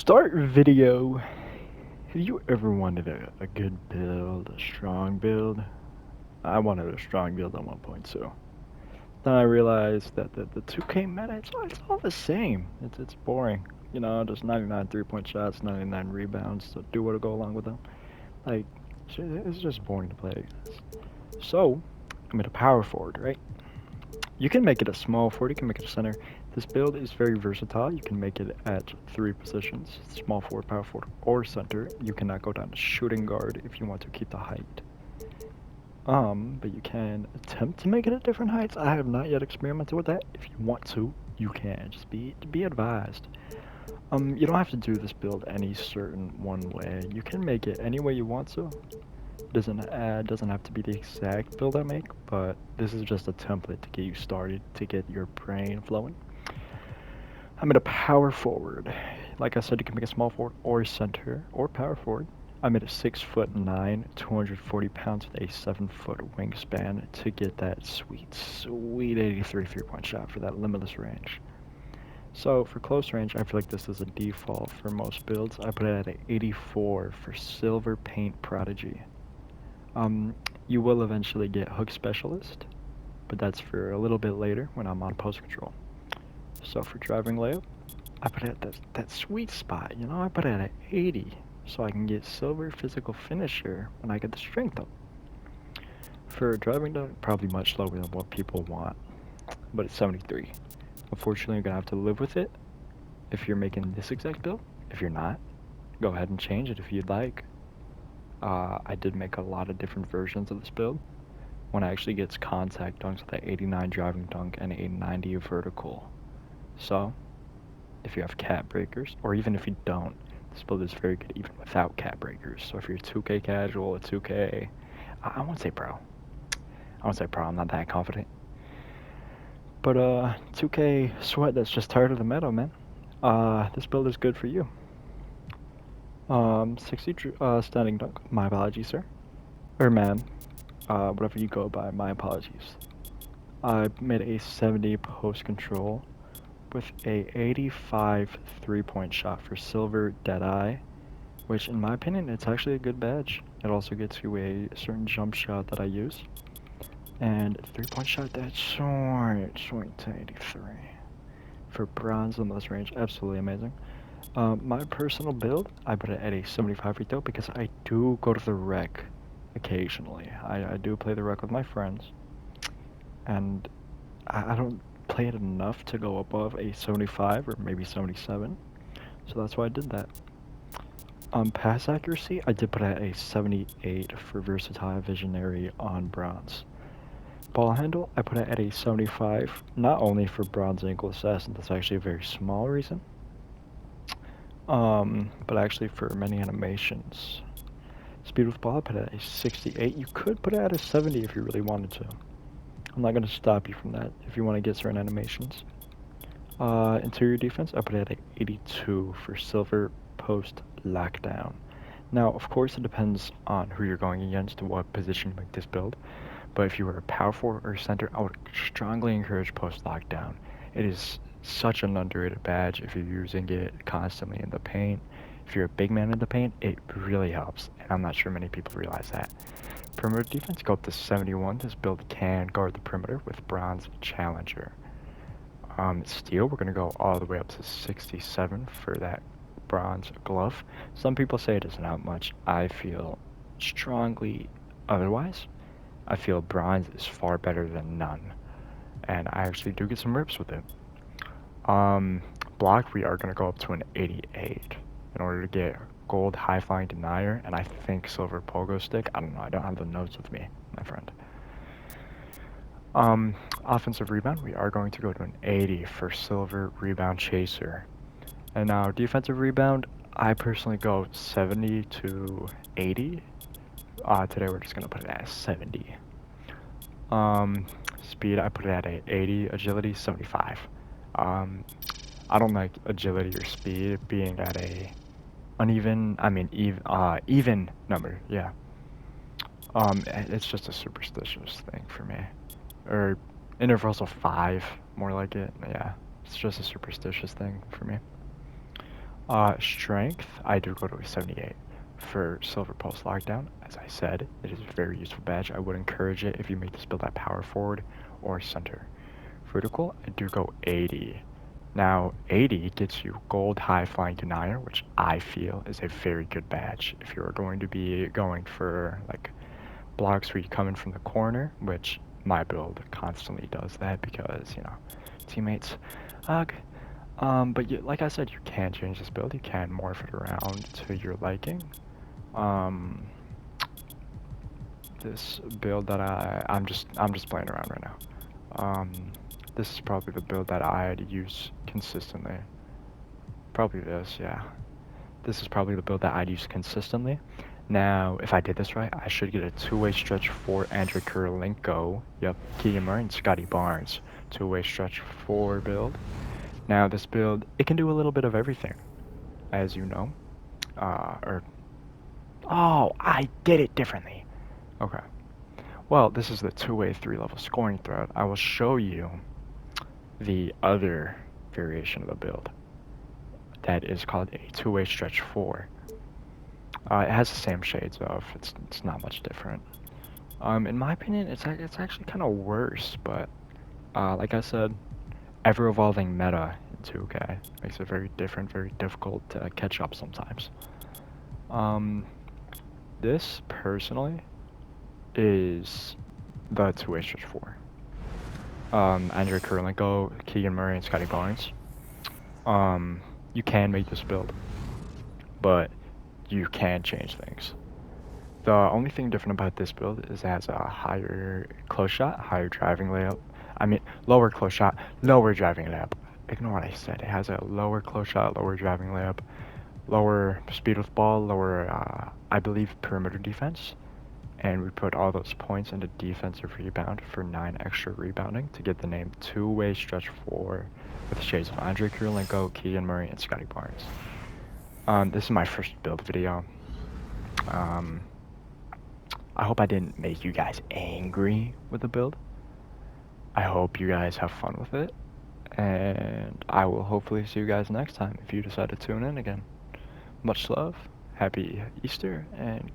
Start video. Have you ever wanted a good build, a strong build? I wanted a strong build at one point too. Then I realized that the 2K meta, it's all the same. It's boring. You know, just 99 3-point shots, 99 rebounds. So do what to go along with them. Like, it's just boring to play against. So, I made a power forward, right? You can make it a small forward, you can make it a center. This build is very versatile. You can make it at 3 positions, small forward, power forward, or center. You cannot go down to shooting guard if you want to keep the height. But you can attempt to make it at different heights. I have not yet experimented with that. If you want to, you can. Just be advised. You don't have to do this build any certain one way. You can make it any way you want to. Doesn't have to be the exact build I make, but this is just a template to get you started, to get your brain flowing. I'm at a power forward. Like I said, you can make a small forward or center or power forward. I'm at a 6'9", 240 pounds with a 7-foot wingspan to get that sweet 83 3-point shot for that limitless range. So for close range, I feel like this is a default for most builds. I put it at an 84 for Silver Paint Prodigy. You will eventually get Hook Specialist, but that's for a little bit later when I'm on post control. So for driving layup, I put it at that sweet spot, you know, I put it at 80 so I can get Silver Physical Finisher when I get the strength up. For driving dunk, probably much lower than what people want, but it's 73. Unfortunately, you're gonna have to live with it if you're making this exact build. If you're not, go ahead and change it if you'd like. I did make a lot of different versions of this build. One actually gets contact dunks with an 89 driving dunk and a 90 vertical. So, if you have cap breakers, or even if you don't, this build is very good even without cap breakers. So if you're 2K casual, a 2K, I won't say pro. I won't say pro, I'm not that confident. But 2K sweat that's just tired of the meta, man. This build is good for you. 60 standing dunk. My apologies, sir. Or ma'am. Whatever you go by, my apologies. I made a 70 post control with a 85 3-point shot for Silver Deadeye, which in my opinion, it's actually a good badge. It also gets you a certain jump shot that I use. And 3-point shot, that's sweet to 83. For bronze in this range, absolutely amazing. My personal build, I put it at a 75 free throw because I do go to the rec occasionally. I do play the rec with my friends, and I don't play it enough to go above a 75 or maybe 77, so that's why I did that. Pass accuracy, I did put at a 78 for Versatile Visionary on bronze. Ball handle, I put it at a 75, not only for bronze ankle assassin, that's actually a very small reason, but actually for many animations. Speed with ball, I put it at a 68. You could put it at a 70 if you really wanted to. I'm not going to stop you from that if you want to get certain animations. Interior defense, I put it at 82 for Silver Post Lockdown. Now, of course, it depends on who you're going against and what position you make this build. But if you were a power forward or center, I would strongly encourage Post Lockdown. It is such an underrated badge if you're using it constantly in the paint. If you're a big man in the paint, it really helps, and I'm not sure many people realize that. Perimeter defense, go up to 71. This build can guard the perimeter with Bronze Challenger. Steel, we're going to go all the way up to 67 for that bronze glove. Some people say it isn't out much. I feel strongly otherwise. I feel bronze is far better than none, and I actually do get some rips with it. Block, we are going to go up to an 88 in order to get gold high-flying denier, and I think silver pogo stick. I don't know, I don't have the notes with me, my friend. Offensive rebound, we are going to go to an 80 for silver rebound chaser. And now defensive rebound, I personally go 70 to 80. Today we're just going to put it at 70. Speed, I put it at a 80. Agility, 75. I don't like agility or speed being at a even number, yeah. It's just a superstitious thing for me. Or intervals of 5, more like it, yeah. It's just a superstitious thing for me. Strength, I do go to a 78. For Silver Pulse Lockdown, as I said, it is a very useful badge. I would encourage it if you make this build at power forward or center. Vertical, I do go 80. Now, 80 gets you Gold High Flying Denier, which I feel is a very good badge if you're going to be going for like blocks where you come in from the corner, which my build constantly does that because, teammates. Ugh. But like I said, you can change this build. You can morph it around to your liking. Um, this build that I'm just playing around right now. This is probably the build that I'd use consistently. Probably this, yeah. This is probably the build that I'd use consistently. Now, if I did this right, I should get a two-way stretch for Andrei Kirilenko. Yep, Keegan Murray and Scotty Barnes. Two-way stretch 4 build. Now, this build, it can do a little bit of everything, as you know. Oh, I did it differently. Okay. Well, this is the two-way 3-level scoring thread. I will show you the other variation of the build. That is called a two-way stretch 4. It has the same shades of. It's not much different. In my opinion, it's actually kind of worse, but like I said, ever-evolving meta in 2K makes it very different, very difficult to catch up sometimes. This personally is the two-way stretch 4. Andrei Kirilenko, Keegan Murray, and Scotty Barnes. You can make this build, but you can change things. The only thing different about this build is it has a higher close shot, higher driving layup. I mean, lower close shot, lower driving layup. Ignore what I said. It has a lower close shot, lower driving layup, lower speed with ball, lower, I believe, perimeter defense. And we put all those points into defensive rebound for 9 extra rebounding to get the name two-way stretch 4 with shades of Andrei Kirilenko, Keegan Murray, and Scotty Barnes. This is my first build video. I hope I didn't make you guys angry with the build. I hope you guys have fun with it. And I will hopefully see you guys next time if you decide to tune in again. Much love, happy Easter, and